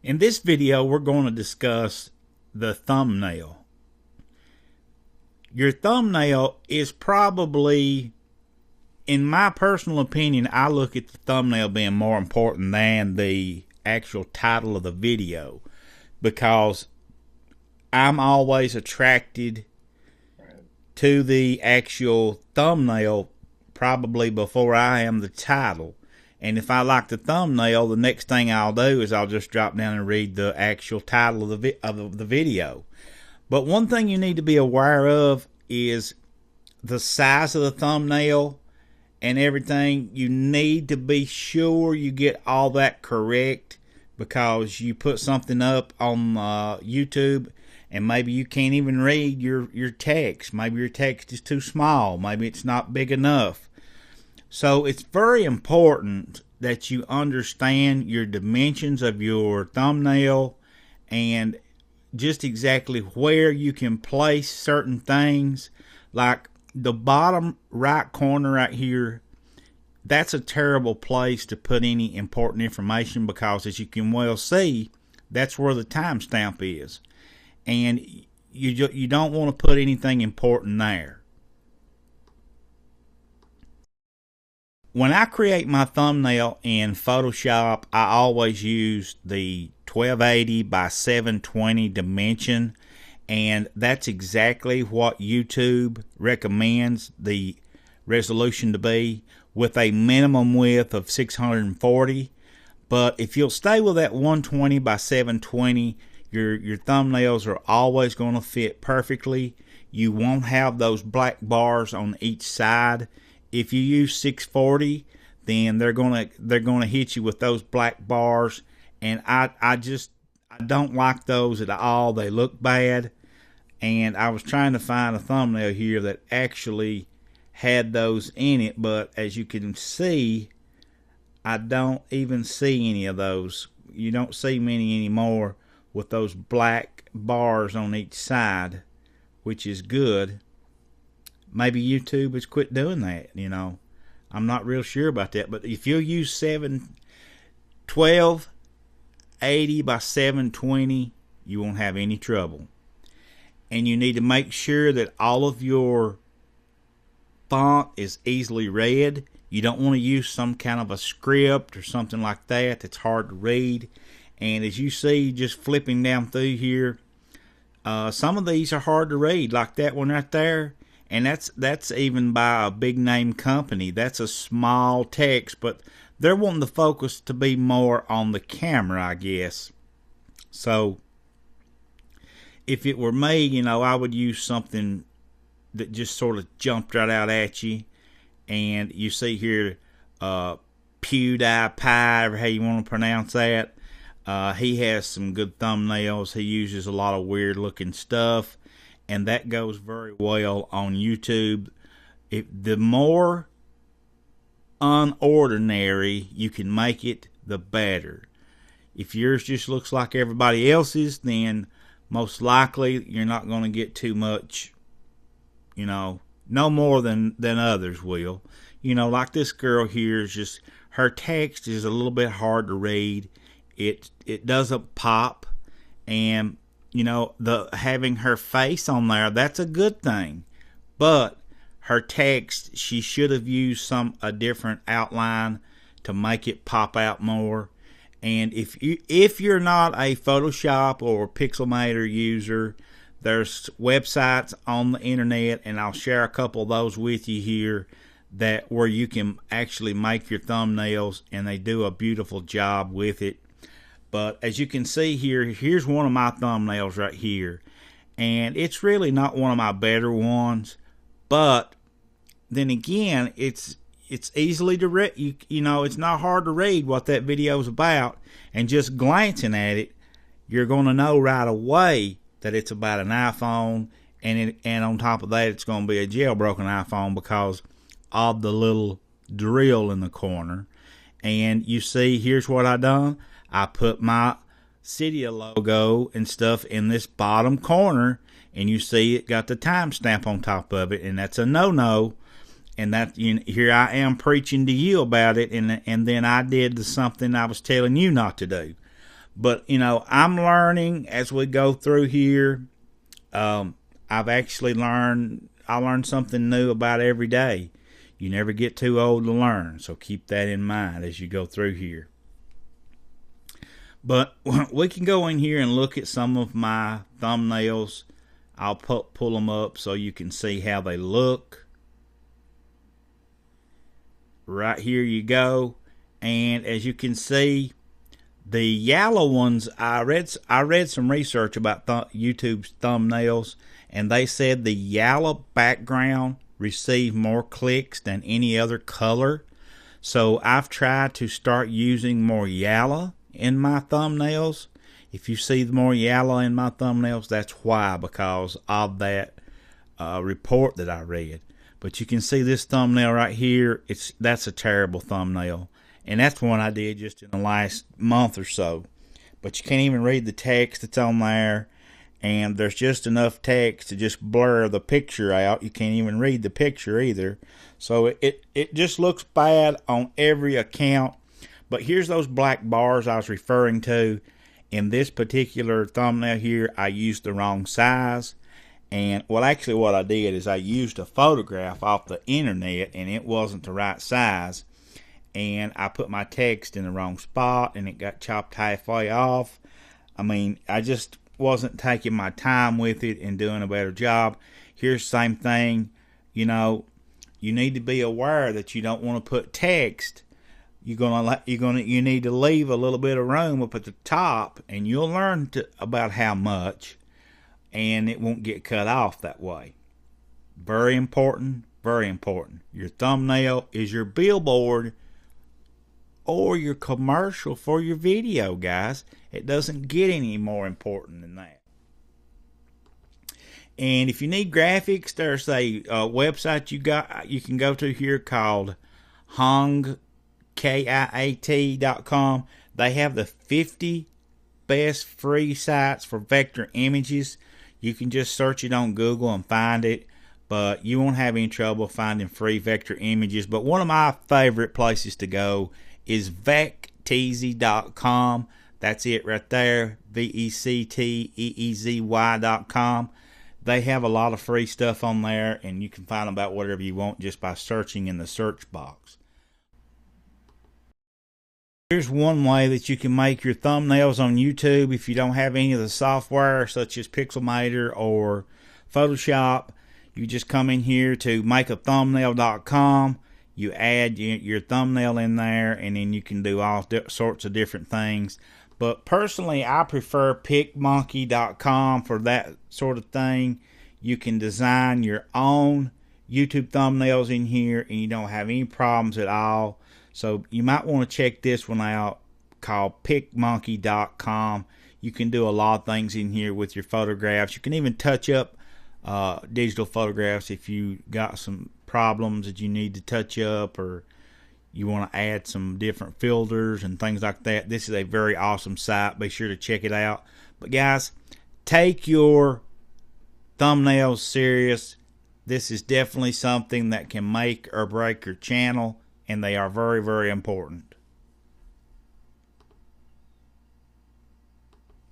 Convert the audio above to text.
In this video, we're going to discuss the thumbnail. Your thumbnail is probably, in my personal opinion, I look at the thumbnail being more important than the actual title of the video, because I'm always attracted to the actual thumbnail probably before I am the title. And if I like the thumbnail, the next thing I'll do is I'll just drop down and read the actual title of the video. But one thing you need to be aware of is the size of the thumbnail and everything. You need to be sure you get all that correct, because you put something up on YouTube and maybe you can't even read your text. Maybe your text is too small. Maybe it's not big enough. So it's very important that you understand your dimensions of your thumbnail and just exactly where you can place certain things. Like the bottom right corner right here, that's a terrible place to put any important information, because as you can well see, that's where the timestamp is. And you don't want to put anything important there. When I create my thumbnail in Photoshop, I always use the 1280 by 720 dimension, and that's exactly what YouTube recommends the resolution to be, with a minimum width of 640. But if you'll stay with that 120 by 720, your thumbnails are always going to fit perfectly. You won't have those black bars on each side. If you use 640, then they're gonna hit you with those black bars, and I don't like those at all. They look bad, and I was trying to find a thumbnail here that actually had those in it, but as you can see, I don't even see any of those. You don't see many anymore with those black bars on each side, which is good. Maybe YouTube has quit doing that, I'm not real sure about that. But if you'll use 1280 by 720, you won't have any trouble. And you need to make sure that all of your font is easily read. You don't want to use some kind of a script or something like that that's hard to read. And as you see, just flipping down through here, some of these are hard to read, like that one right there. And that's even by a big name company. That's a small text, but they're wanting the focus to be more on the camera, I guess. So if it were me, I would use something that just sort of jumped right out at you. And you see here, PewDiePie, or how you want to pronounce that. He has some good thumbnails. He uses a lot of weird looking stuff, and that goes very well on YouTube. The more unordinary you can make it, the better. If yours just looks like everybody else's, then most likely you're not going to get too much, no more than others will. Like this girl here is just, her text is a little bit hard to read. It doesn't pop, and the having her face on there, that's a good thing. But her text, she should have used a different outline to make it pop out more. And if you're not a Photoshop or Pixelmator user, there's websites on the internet, and I'll share a couple of those with you here, where you can actually make your thumbnails, and they do a beautiful job with it. But as you can see here, here's one of my thumbnails right here. And it's really not one of my better ones. But then again, it's easily to read. It's not hard to read what that video is about. And just glancing at it, you're going to know right away that it's about an iPhone. And on top of that, it's going to be a jailbroken iPhone because of the little drill in the corner. And you see, here's what I done. I put my Cydia logo and stuff in this bottom corner, and you see it got the timestamp on top of it, and that's a no-no. And that here I am preaching to you about it, and then I did something I was telling you not to do. But you know, I'm learning as we go through here. I've actually learned. I learn something new about every day. You never get too old to learn, so keep that in mind as you go through here. But we can go in here and look at some of my thumbnails. I'll pull them up so you can see how they look. Right here you go. And as you can see, the yellow ones, I read some research about YouTube's thumbnails, and they said the yellow background received more clicks than any other color. So I've tried to start using more yellow in my thumbnails. If you see more yellow in my thumbnails, that's why, because of that report that I read. But you can see this thumbnail right here. That's a terrible thumbnail, and that's one I did just in the last month or so. But you can't even read the text that's on there, and there's just enough text to just blur the picture out. You can't even read the picture either. So it just looks bad on every account. But here's those black bars I was referring to. In this particular thumbnail here, I used the wrong size. And well, actually what I did is I used a photograph off the internet, and it wasn't the right size. And I put my text in the wrong spot, and it got chopped halfway off. I mean, I just wasn't taking my time with it and doing a better job. Here's the same thing. You know, you need to be aware that you don't want to put text. You need to leave a little bit of room up at the top, and you'll learn about how much, and it won't get cut off that way. Very important, very important. Your thumbnail is your billboard or your commercial for your video, guys. It doesn't get any more important than that. And if you need graphics, there's a website you can go to here called KIAT.com. They have the 50 best free sites for vector images. You can just search it on Google and find it, but you won't have any trouble finding free vector images. But one of my favorite places to go is vecteezy.com. That's it right there, VECTEEZY.com. They have a lot of free stuff on there, and you can find about whatever you want just by searching in the search box. Here's one way that you can make your thumbnails on YouTube if you don't have any of the software such as Pixelmator or Photoshop. You just come in here to makeathumbnail.com. You add your thumbnail in there, and then you can do all sorts of different things. But personally, I prefer PicMonkey.com for that sort of thing. You can design your own YouTube thumbnails in here, and you don't have any problems at all. So you might want to check this one out, called PicMonkey.com. You can do a lot of things in here with your photographs. You can even touch up digital photographs if you got some problems that you need to touch up, or you want to add some different filters and things like that. This is a very awesome site. Be sure to check it out. But guys, take your thumbnails serious. This is definitely something that can make or break your channel, and they are very, very important.